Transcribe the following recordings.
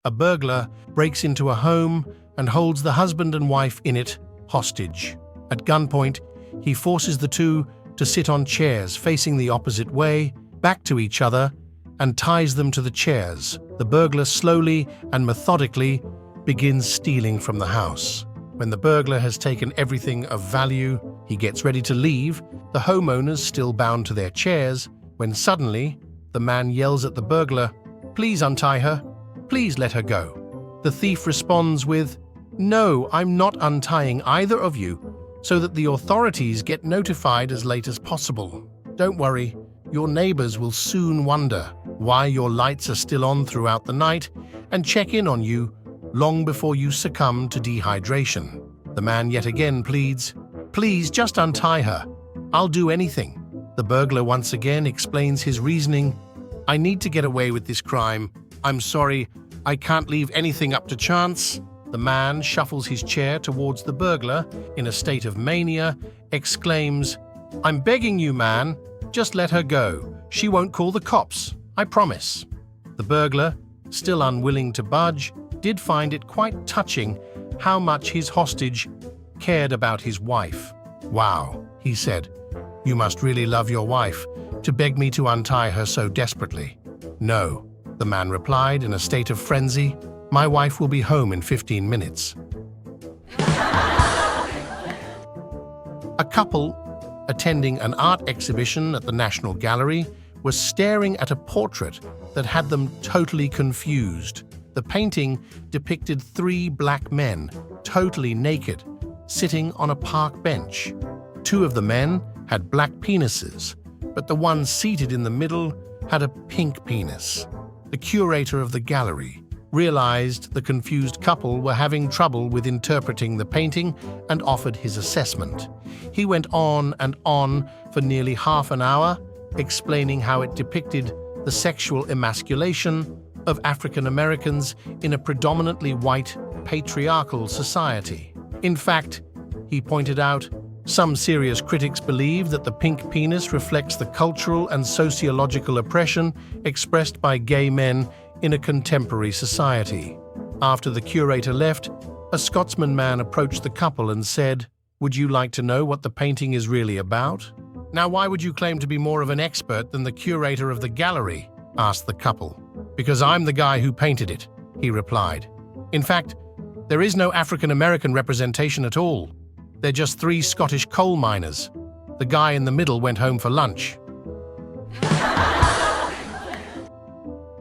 A burglar breaks into a home and holds the husband and wife in it hostage. At gunpoint, he forces the two to sit on chairs facing the opposite way, back to each other, and ties them to the chairs. The burglar slowly and methodically begins stealing from the house. When the burglar has taken everything of value, he gets ready to leave, the homeowners still bound to their chairs, when suddenly the man yells at the burglar, "Please untie her. Please let her go." The thief responds with, "No, I'm not untying either of you, so that the authorities get notified as late as possible. Don't worry, your neighbors will soon wonder why your lights are still on throughout the night and check in on you long before you succumb to dehydration." The man yet again pleads, "Please just untie her. I'll do anything." The burglar once again explains his reasoning. "I need to get away with this crime. I'm sorry, I can't leave anything up to chance." The man shuffles his chair towards the burglar in a state of mania, exclaims, "I'm begging you, man, just let her go. She won't call the cops, I promise." The burglar, still unwilling to budge, did find it quite touching how much his hostage cared about his wife. "Wow," he said, "you must really love your wife to beg me to untie her so desperately." "No," the man replied in a state of frenzy, "my wife will be home in 15 minutes. A couple attending an art exhibition at the National Gallery was staring at a portrait that had them totally confused. The painting depicted 3 black men, totally naked, sitting on a park bench. 2 of the men had black penises, but the one seated in the middle had a pink penis. The curator of the gallery realized the confused couple were having trouble with interpreting the painting and offered his assessment. He went on and on for nearly half an hour, explaining how it depicted the sexual emasculation of African Americans in a predominantly white, patriarchal society. In fact, he pointed out, some serious critics believe that the pink penis reflects the cultural and sociological oppression expressed by gay men in a contemporary society. After the curator left, a Scotsman man approached the couple and said, "Would you like to know what the painting is really about?" "Now, why would you claim to be more of an expert than the curator of the gallery?" asked the couple. "Because I'm the guy who painted it," he replied. "In fact, there is no African-American representation at all. They're just 3 Scottish coal miners. The guy in the middle went home for lunch."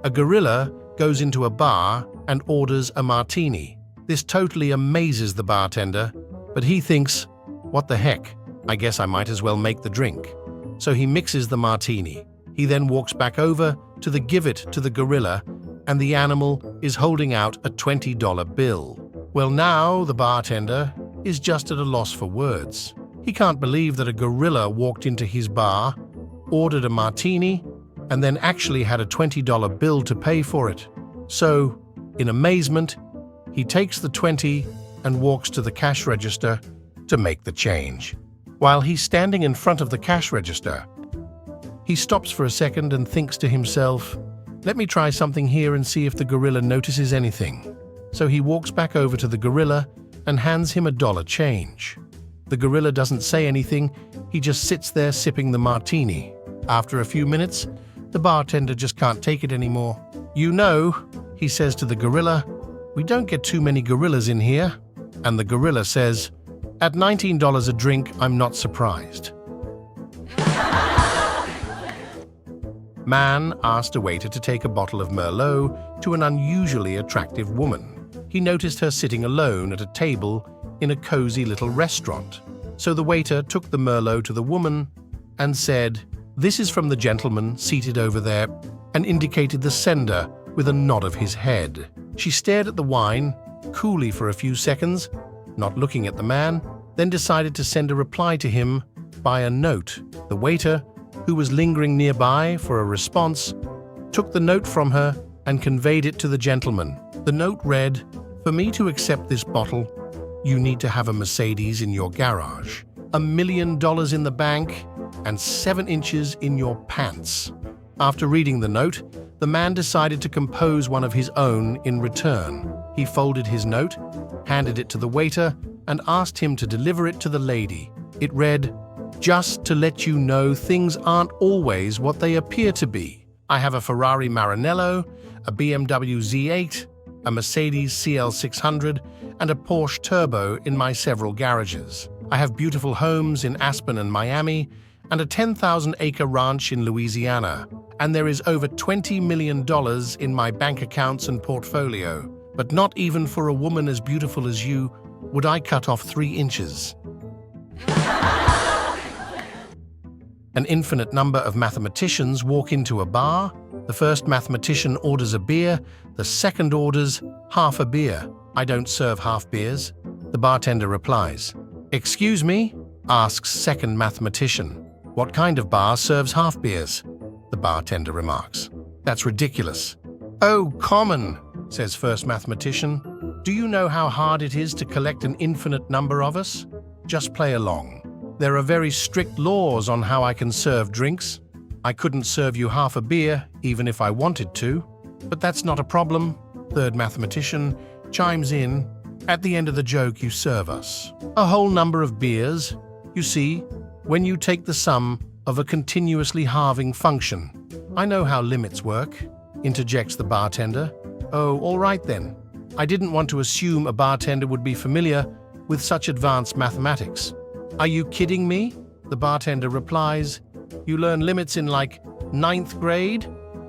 A gorilla goes into a bar and orders a martini. This totally amazes the bartender, but he thinks, "What the heck? I guess I might as well make the drink." So he mixes the martini. He then walks back over to give it to the gorilla, and the animal is holding out a $20 bill. Well, now the bartender is just at a loss for words. He can't believe that a gorilla walked into his bar, ordered a martini, and then actually had a $20 bill to pay for it. So, in amazement, he takes the 20 and walks to the cash register to make the change. While he's standing in front of the cash register, he stops for a second and thinks to himself, "Let me try something here and see if the gorilla notices anything." So he walks back over to the gorilla and hands him a $1 change. The gorilla doesn't say anything, he just sits there sipping the martini. After a few minutes, the bartender just can't take it anymore. "You know," he says to the gorilla, "we don't get too many gorillas in here." And the gorilla says, "At $19 a drink, I'm not surprised." Man asked a waiter to take a bottle of Merlot to an unusually attractive woman. He noticed her sitting alone at a table in a cozy little restaurant. So the waiter took the Merlot to the woman and said, "This is from the gentleman seated over there," and indicated the sender with a nod of his head. She stared at the wine coolly for a few seconds, not looking at the man, then decided to send a reply to him by a note. The waiter, who was lingering nearby for a response, took the note from her and conveyed it to the gentleman. The note read, "For me to accept this bottle, you need to have a Mercedes in your garage, $1 million in the bank, and 7 inches in your pants." After reading the note, The man decided to compose one of his own in return. He folded his note, handed it to the waiter, and asked him to deliver it to the lady. It read, "Just to let you know, things aren't always what they appear to be. I have a Ferrari Maranello, a BMW Z8, a Mercedes CL600, and a Porsche Turbo in my several garages. I have beautiful homes in Aspen and Miami, and a 10,000-acre ranch in Louisiana, and there is over $20 million in my bank accounts and portfolio. But not even for a woman as beautiful as you would I cut off 3 inches." An infinite number of mathematicians walk into a bar. The first mathematician orders a beer, the second orders half a beer. "I don't serve half beers," the bartender replies. "Excuse me?" asks second mathematician. "What kind of bar serves half beers?" the bartender remarks. "That's ridiculous." "Oh, common," says first mathematician. "Do you know how hard it is to collect an infinite number of us? Just play along. There are very strict laws on how I can serve drinks. I couldn't serve you half a beer, even if I wanted to. But that's not a problem," third mathematician chimes in. "At the end of the joke, you serve us a whole number of beers. You see, when you take the sum of a continuously halving function." "I know how limits work," interjects the bartender. "Oh, all right then. I didn't want to assume a bartender would be familiar with such advanced mathematics." "Are you kidding me?" the bartender replies. "You learn limits in like 9th grade?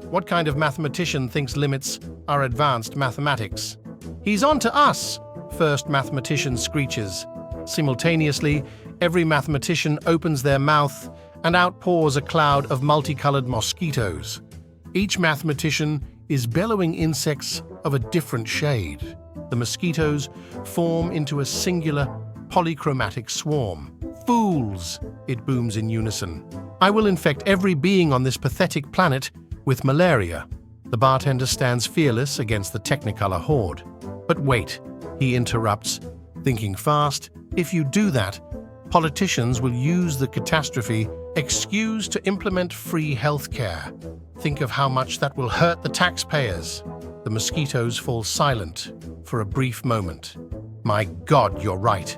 What kind of mathematician thinks limits are advanced mathematics?" "He's on to us," first mathematician screeches. Simultaneously, every mathematician opens their mouth and outpours a cloud of multicolored mosquitoes. Each mathematician is bellowing insects of a different shade. The mosquitoes form into a singular polychromatic swarm. "Fools!" it booms in unison. "I will infect every being on this pathetic planet with malaria." The bartender stands fearless against the Technicolor horde. "But wait," he interrupts, thinking fast. "If you do that, politicians will use the catastrophe excuse to implement free health care. Think of how much that will hurt the taxpayers." The mosquitoes fall silent for a brief moment. "My God, you're right.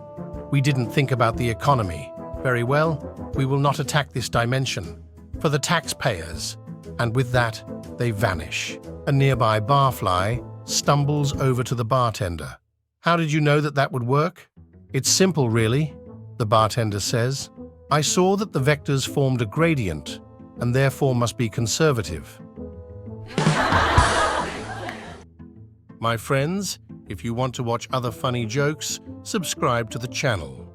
We didn't think about the economy. Very well, we will not attack this dimension. For the taxpayers." And with that, they vanish. A nearby barfly stumbles over to the bartender. "How did you know that that would work?" "It's simple, really," the bartender says. "I saw that the vectors formed a gradient and therefore must be conservative." My friends, if you want to watch other funny jokes, subscribe to the channel.